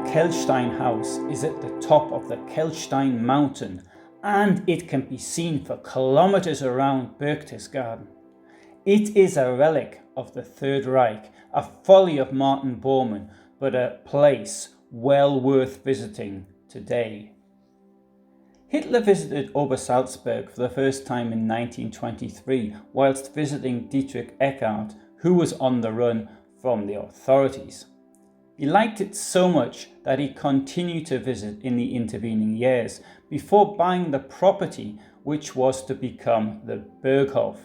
Kehlsteinhaus is at the top of the Kehlstein mountain and it can be seen for kilometres around Berchtesgaden. It is a relic of the Third Reich, a folly of Martin Borrman, but a place well worth visiting today. Hitler visited Obersalzberg for the first time in 1923 whilst visiting Dietrich Eckart, who was on the run from the authorities. He liked it so much that he continued to visit in the intervening years before buying the property which was to become the Berghof.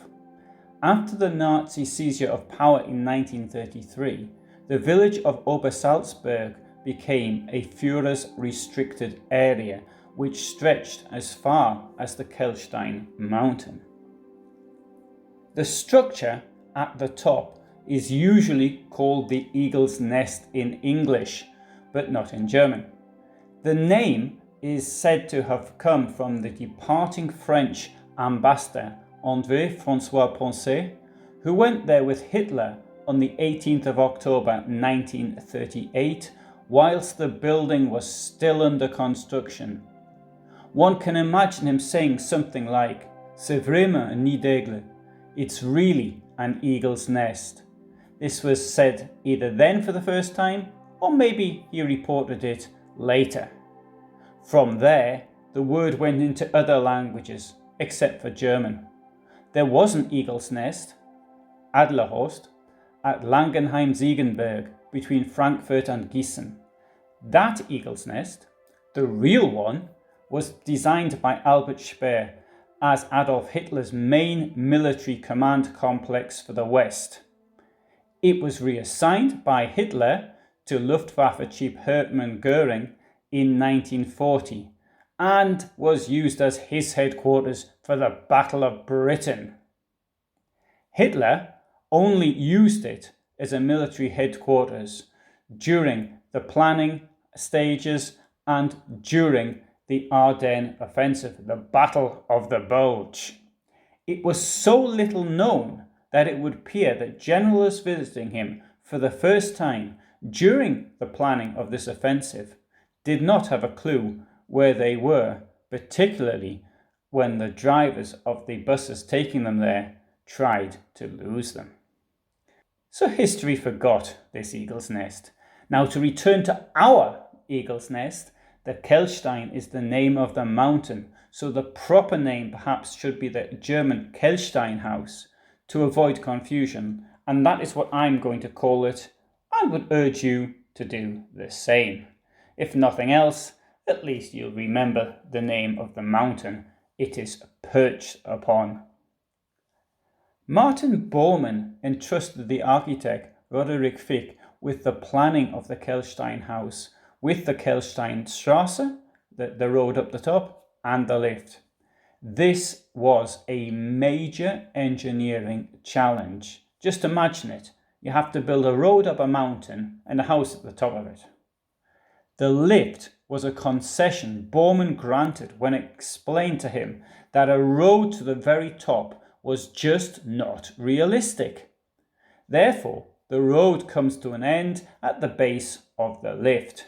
After the Nazi seizure of power in 1933, the village of Obersalzberg became a Führer's restricted area which stretched as far as the Kehlstein mountain. The structure at the top is usually called the Eagle's Nest in English, but not in German. The name is said to have come from the departing French ambassador André François Poncet, who went there with Hitler on the 18th of October 1938, whilst the building was still under construction. One can imagine him saying something like, "C'est vraiment un nid d'aigle," it's really an eagle's nest. This was said either then for the first time, or maybe he reported it later. From there, the word went into other languages, except for German. There was an eagle's nest, Adlerhorst, at Langenheim-Ziegenberg between Frankfurt and Gießen. That eagle's nest, the real one, was designed by Albert Speer as Adolf Hitler's main military command complex for the West. It was reassigned by Hitler to Luftwaffe Chief Hermann Göring in 1940 and was used as his headquarters for the Battle of Britain. Hitler only used it as a military headquarters during the planning stages and during the Ardennes offensive, the Battle of the Bulge. It was so little known that it would appear that generals visiting him for the first time during the planning of this offensive did not have a clue where they were, particularly when the drivers of the buses taking them there tried to lose them. So history forgot this eagle's nest. Now to return to our eagle's nest, the Kehlstein is the name of the mountain, so the proper name perhaps should be the German Kehlsteinhaus to avoid confusion, and that is what I'm going to call it. I would urge you to do the same. If nothing else, at least you'll remember the name of the mountain it is perched upon. Martin Borrman entrusted the architect Roderich Fick with the planning of the Kehlsteinhaus, with the Kehlsteinstrasse, the road up the top, and the lift. This was a major engineering challenge. Just imagine it. You have to build a road up a mountain and a house at the top of it. The lift was a concession Bormann granted when it explained to him that a road to the very top was just not realistic. Therefore, the road comes to an end at the base of the lift,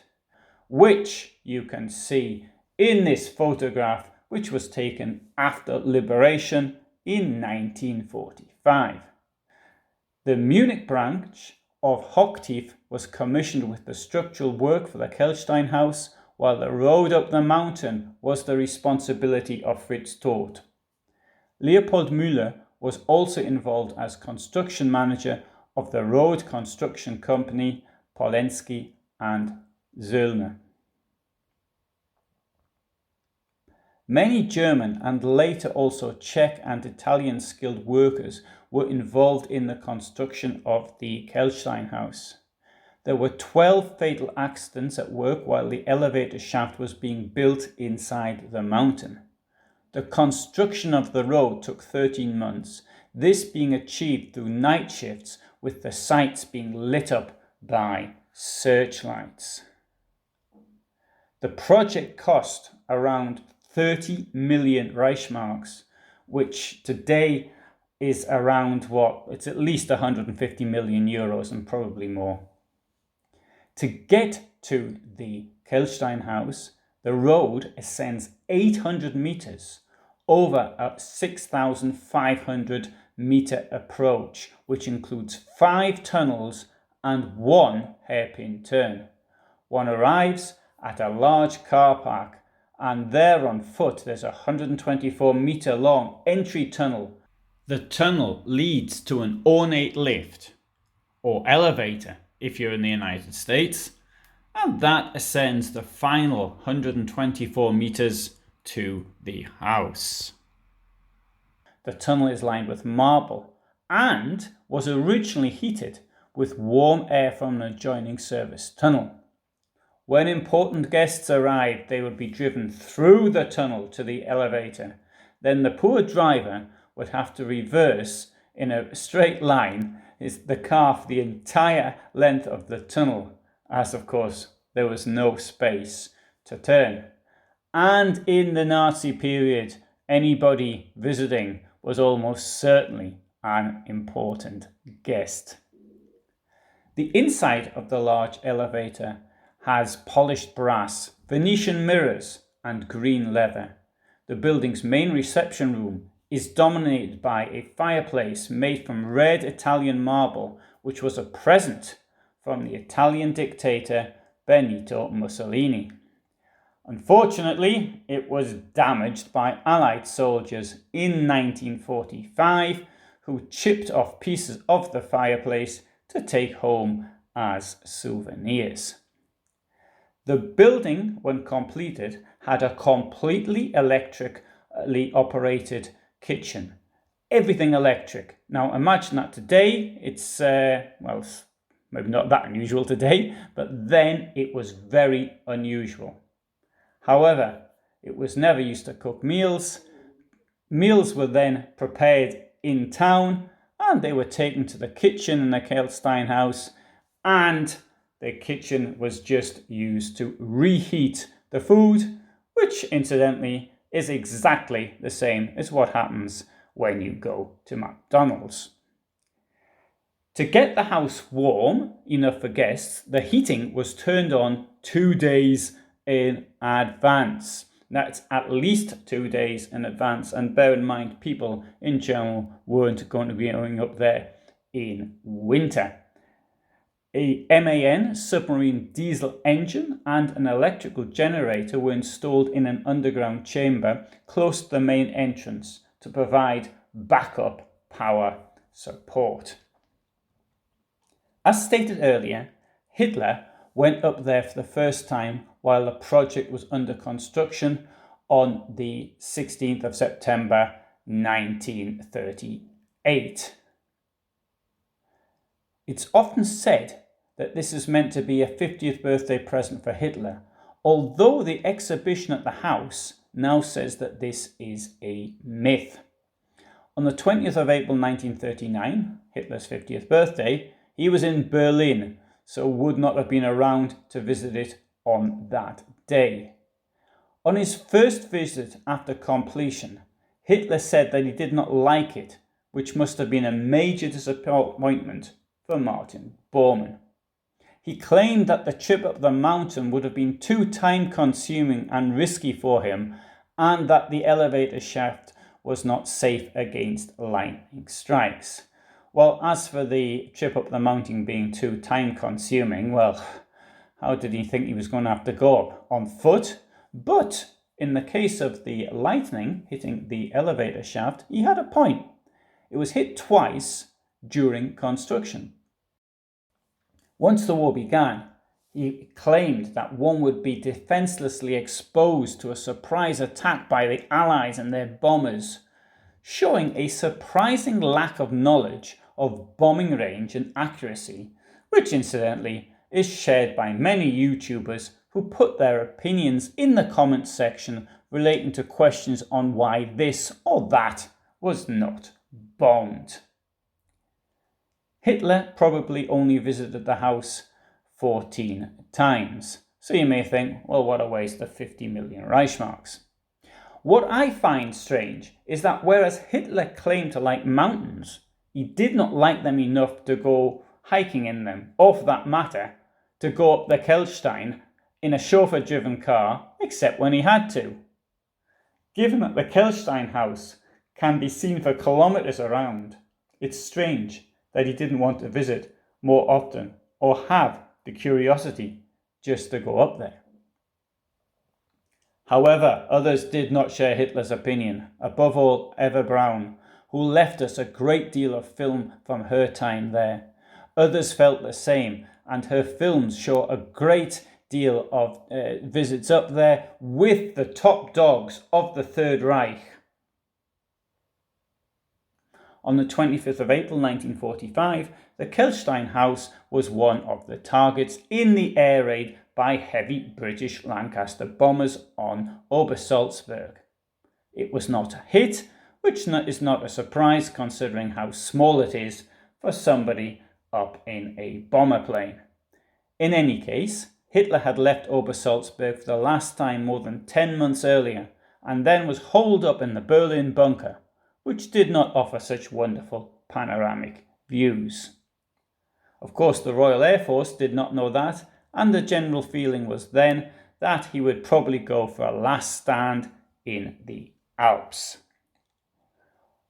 which you can see in this photograph, which was taken after liberation in 1945. The Munich branch of Hochtief was commissioned with the structural work for the Kehlsteinhaus, while the road up the mountain was the responsibility of Fritz Todt. Leopold Müller was also involved as construction manager of the road construction company Polensky Zöllner. Many German and later also Czech and Italian skilled workers were involved in the construction of the Kehlsteinhaus. There were 12 fatal accidents at work while the elevator shaft was being built inside the mountain. The construction of the road took 13 months, this being achieved through night shifts with the sites being lit up by searchlights. The project cost around 30 million Reichsmarks, which today is around it's at least 150 million euros and probably more. To get to the Kehlsteinhaus, the road ascends 800 meters over a 6,500 meter approach, which includes 5 tunnels and 1 hairpin turn. One arrives at a large car park, and there on foot there's a 124 meter long entry tunnel. The tunnel leads to an ornate lift, or elevator if you're in the United States, and that ascends the final 124 meters to the house. The tunnel is lined with marble and was originally heated with warm air from an adjoining service tunnel. When important guests arrived, they would be driven through the tunnel to the elevator. Then the poor driver would have to reverse in a straight line the car for the entire length of the tunnel, as of course there was no space to turn. And in the Nazi period, anybody visiting was almost certainly an important guest. The inside of the large elevator has polished brass, Venetian mirrors and green leather. The building's main reception room is dominated by a fireplace made from red Italian marble, which was a present from the Italian dictator Benito Mussolini. Unfortunately, it was damaged by Allied soldiers in 1945, who chipped off pieces of the fireplace to take home as souvenirs. The building, when completed, had a completely electrically operated kitchen. Everything electric. Now imagine that today, it's, maybe not that unusual today, but then it was very unusual. However, it was never used to cook meals. Meals were then prepared in town, and they were taken to the kitchen in the Kehlsteinhaus, and the kitchen was just used to reheat the food, which incidentally is exactly the same as what happens when you go to McDonald's. To get the house warm enough for guests, the heating was turned on 2 days in advance. That's at least 2 days in advance, and bear in mind people in general weren't going to be going up there in winter. A MAN submarine diesel engine and an electrical generator were installed in an underground chamber close to the main entrance to provide backup power support. As stated earlier, Hitler went up there for the first time while the project was under construction on the 16th of September 1938. It's often said that this is meant to be a 50th birthday present for Hitler, although the exhibition at the house now says that this is a myth. On the 20th of April 1939, Hitler's 50th birthday, he was in Berlin, so would not have been around to visit it on that day. On his first visit after completion, Hitler said that he did not like it, which must have been a major disappointment for Martin Borrman. He claimed that the trip up the mountain would have been too time-consuming and risky for him, and that the elevator shaft was not safe against lightning strikes. Well, as for the trip up the mountain being too time-consuming, well, how did he think he was going to have to go up? On foot? But in the case of the lightning hitting the elevator shaft, he had a point. It was hit twice during construction. Once the war began, he claimed that one would be defenselessly exposed to a surprise attack by the Allies and their bombers, showing a surprising lack of knowledge of bombing range and accuracy, which incidentally is shared by many YouTubers who put their opinions in the comments section relating to questions on why this or that was not bombed. Hitler probably only visited the house 14 times. So you may think, well, what a waste of 50 million Reichsmarks. What I find strange is that whereas Hitler claimed to like mountains, he did not like them enough to go hiking in them, or for that matter, to to go up the Kehlstein in a chauffeur-driven car except when he had to. Given that the Kehlsteinhaus can be seen for kilometres around, it's strange that he didn't want to visit more often or have the curiosity just to go up there. However, others did not share Hitler's opinion, above all Eva Braun, who left us a great deal of film from her time there. Others felt the same, and her films show a great deal of visits up there with the top dogs of the Third Reich. On the 25th of April 1945, the Kehlsteinhaus was one of the targets in the air raid by heavy British Lancaster bombers on Obersalzberg. It was not a hit, which is not a surprise considering how small it is for somebody up in a bomber plane. In any case, Hitler had left Obersalzberg for the last time more than 10 months earlier, and then was holed up in the Berlin bunker, which did not offer such wonderful panoramic views. Of course, the Royal Air Force did not know that, and the general feeling was then that he would probably go for a last stand in the Alps.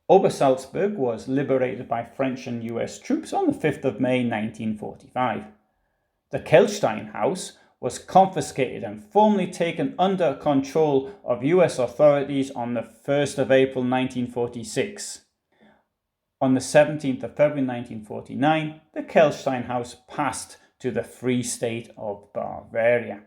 Obersalzberg was liberated by French and US troops on the 5th of May 1945. The Kehlsteinhaus was confiscated and formally taken under control of US authorities on the 1st of April 1946. On the 17th of February 1949, the Kehlsteinhaus passed to the Free State of Bavaria.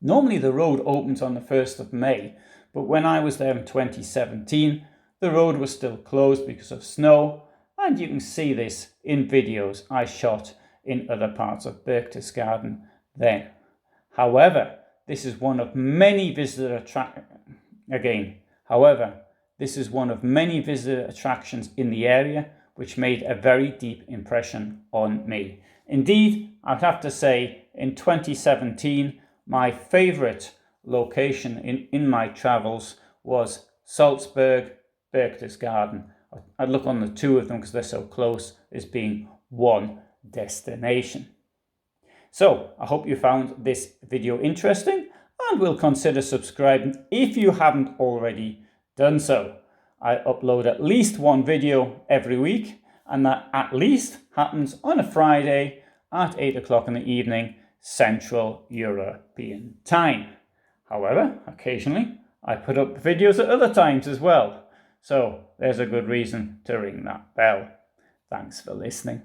Normally the road opens on the 1st of May, but when I was there in 2017, the road was still closed because of snow, and you can see this in videos I shot in other parts of Berchtesgaden then. However, this is one of many visitor attractions in the area, which made a very deep impression on me. Indeed, I'd have to say, in 2017, my favourite location in my travels was Salzburg, Berchtesgaden. I'd look on the two of them because they're so close as being one destination. So I hope you found this video interesting and will consider subscribing if you haven't already done so. I upload at least one video every week, and that at least happens on a Friday at 8 o'clock in the evening, Central European time. However, occasionally I put up videos at other times as well. So there's a good reason to ring that bell. Thanks for listening.